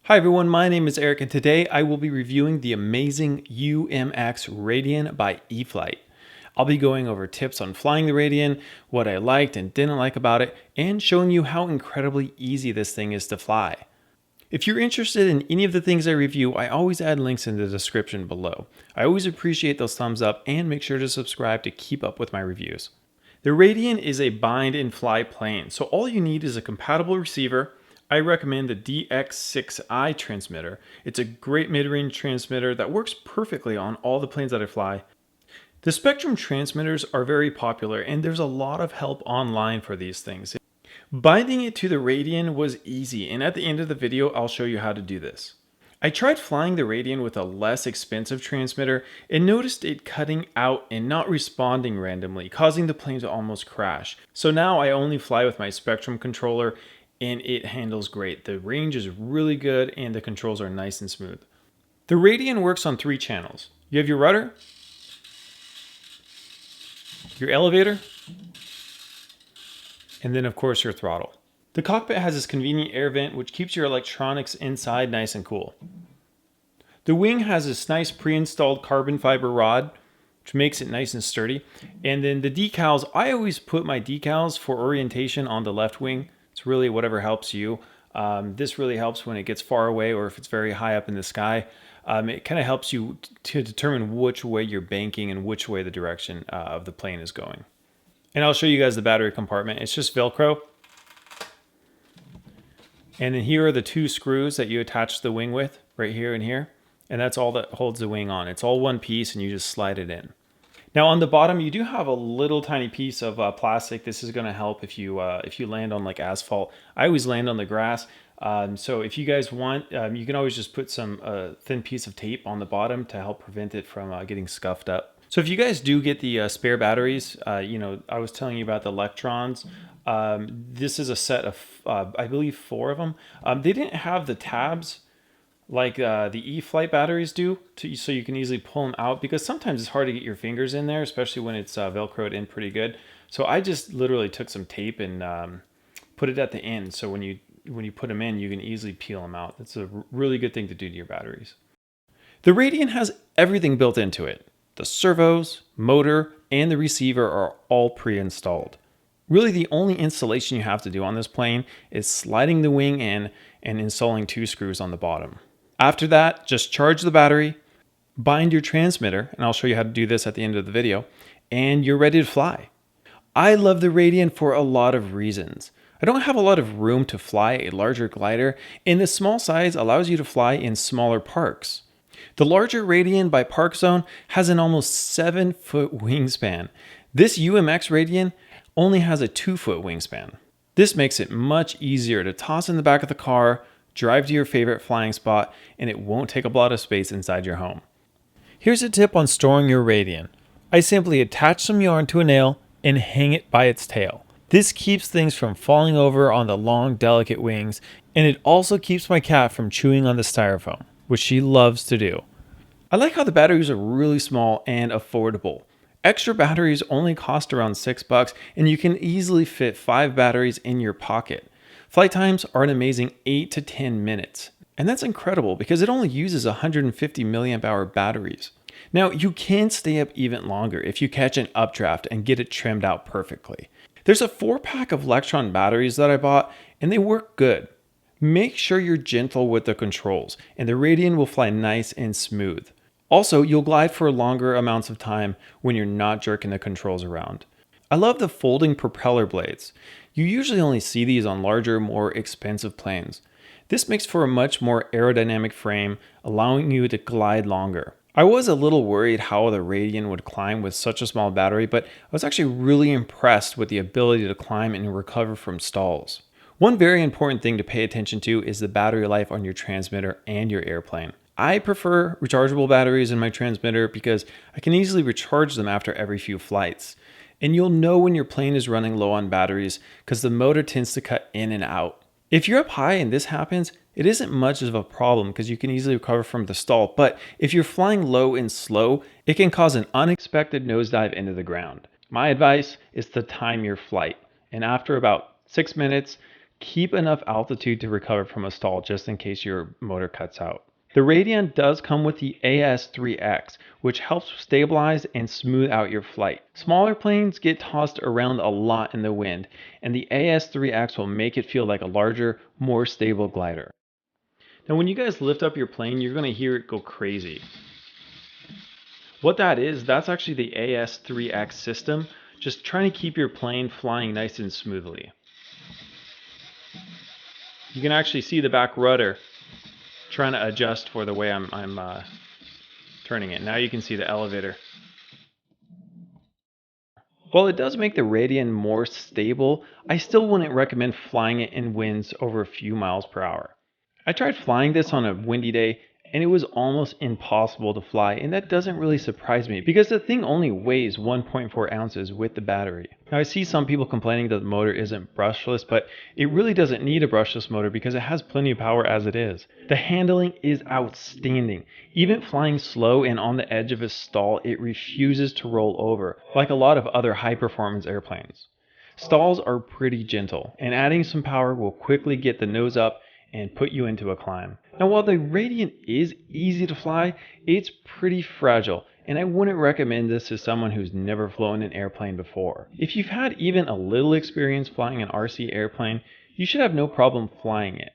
Hi everyone, my name is Eric and today I will be reviewing the amazing UMX Radian by eFlight. I'll be going over tips on flying the Radian, what I liked and didn't like about it, and showing you how incredibly easy this thing is to fly. If you're interested in any of the things I review, I always add links in the description below. I always appreciate those thumbs up and make sure to subscribe to keep up with my reviews. The Radian is a bind and fly plane, so all you need is a compatible receiver. I recommend the DX6i transmitter. It's a great mid-range transmitter that works perfectly on all the planes that I fly. The Spektrum transmitters are very popular and there's a lot of help online for these things. Binding it to the Radian was easy, and at the end of the video I'll show you how to do this. I tried flying the Radian with a less expensive transmitter and noticed it cutting out and not responding randomly, causing the plane to almost crash. So now I only fly with my Spektrum controller and it handles great. The range is really good and the controls are nice and smooth. The Radian works on 3 channels. You have your rudder, your elevator, and then of course your throttle. The cockpit has this convenient air vent which keeps your electronics inside nice and cool. The wing has this nice pre-installed carbon fiber rod which makes it nice and sturdy. And then the decals, I always put my decals for orientation on the left wing. It's really whatever helps you. This really helps when it gets far away or if it's very high up in the sky. It kind of helps you to determine which way you're banking and which way the direction of the plane is going. And I'll show you guys the battery compartment. It's just Velcro. And then here are the 2 screws that you attach the wing with, right here and here. And that's all that holds the wing on. It's all one piece and you just slide it in. Now on the bottom, you do have a little tiny piece of plastic. This is going to help if you land on like asphalt. I always land on the grass. So if you guys want, you can always just put some thin piece of tape on the bottom to help prevent it from getting scuffed up. So if you guys do get the spare batteries, I was telling you about the electrons. This is a set of, I believe 4 of them. They didn't have the tabs like the eFlight batteries do, so you can easily pull them out because sometimes it's hard to get your fingers in there, especially when it's Velcroed in pretty good. So I just literally took some tape and put it at the end, so when you put them in, you can easily peel them out. That's a really good thing to do to your batteries. The Radian has everything built into it. The servos, motor, and the receiver are all pre-installed. Really, the only installation you have to do on this plane is sliding the wing in and installing 2 screws on the bottom. After that, just charge the battery, bind your transmitter, and I'll show you how to do this at the end of the video, and you're ready to fly. I love the Radian for a lot of reasons. I don't have a lot of room to fly a larger glider, and the small size allows you to fly in smaller parks. The larger Radian by Park Zone has an almost 7-foot wingspan. This UMX Radian only has a 2-foot wingspan. This makes it much easier to toss in the back of the car, drive to your favorite flying spot, and it won't take up a lot of space inside your home. Here's a tip on storing your Radian. I simply attach some yarn to a nail and hang it by its tail. This keeps things from falling over on the long, delicate wings, and it also keeps my cat from chewing on the styrofoam, which she loves to do. I like how the batteries are really small and affordable. Extra batteries only cost around $6, and you can easily fit 5 batteries in your pocket. Flight times are an amazing 8 to 10 minutes. And that's incredible because it only uses 150 milliamp hour batteries. Now, you can stay up even longer if you catch an updraft and get it trimmed out perfectly. There's a 4-pack of Electron batteries that I bought, and they work good. Make sure you're gentle with the controls, and the Radian will fly nice and smooth. Also, you'll glide for longer amounts of time when you're not jerking the controls around. I love the folding propeller blades. You usually only see these on larger, more expensive planes. This makes for a much more aerodynamic frame, allowing you to glide longer. I was a little worried how the Radian would climb with such a small battery, but I was actually really impressed with the ability to climb and recover from stalls. One very important thing to pay attention to is the battery life on your transmitter and your airplane. I prefer rechargeable batteries in my transmitter because I can easily recharge them after every few flights. And you'll know when your plane is running low on batteries because the motor tends to cut in and out. If you're up high and this happens, it isn't much of a problem because you can easily recover from the stall. But if you're flying low and slow, it can cause an unexpected nosedive into the ground. My advice is to time your flight. And after about 6 minutes, keep enough altitude to recover from a stall just in case your motor cuts out. The Radian does come with the AS3X, which helps stabilize and smooth out your flight. Smaller planes get tossed around a lot in the wind, and the AS3X will make it feel like a larger, more stable glider. Now when you guys lift up your plane, you're going to hear it go crazy. What that is, that's actually the AS3X system, just trying to keep your plane flying nice and smoothly. You can actually see the back rudder trying to adjust for the way I'm turning it. Now you can see the elevator. While it does make the Radian more stable, I still wouldn't recommend flying it in winds over a few miles per hour. I tried flying this on a windy day and it was almost impossible to fly, and that doesn't really surprise me because the thing only weighs 1.4 ounces with the battery. Now I see some people complaining that the motor isn't brushless, but it really doesn't need a brushless motor because it has plenty of power as it is. The handling is outstanding. Even flying slow and on the edge of a stall, it refuses to roll over, like a lot of other high-performance airplanes. Stalls are pretty gentle, and adding some power will quickly get the nose up and put you into a climb. Now while the Radian is easy to fly, it's pretty fragile, and I wouldn't recommend this to someone who's never flown an airplane before. If you've had even a little experience flying an RC airplane, you should have no problem flying it.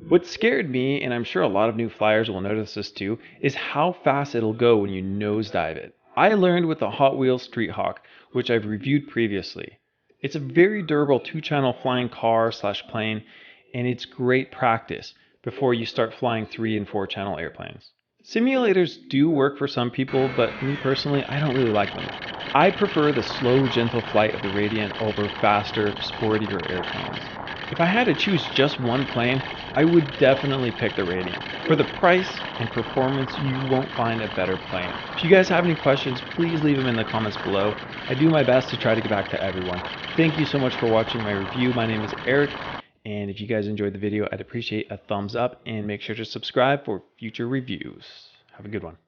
What scared me, and I'm sure a lot of new flyers will notice this too, is how fast it'll go when you nosedive it. I learned with the Hot Wheels Street Hawk, which I've reviewed previously. It's a very durable 2-channel flying car/plane, and it's great practice before you start flying 3 and 4 channel airplanes. Simulators do work for some people, but me personally, I don't really like them. I prefer the slow, gentle flight of the Radian over faster, sportier airplanes. If I had to choose just one plane, I would definitely pick the Radian. For the price and performance, you won't find a better plane. If you guys have any questions, please leave them in the comments below. I do my best to try to get back to everyone. Thank you so much for watching my review. My name is Eric. And if you guys enjoyed the video, I'd appreciate a thumbs up and make sure to subscribe for future reviews. Have a good one.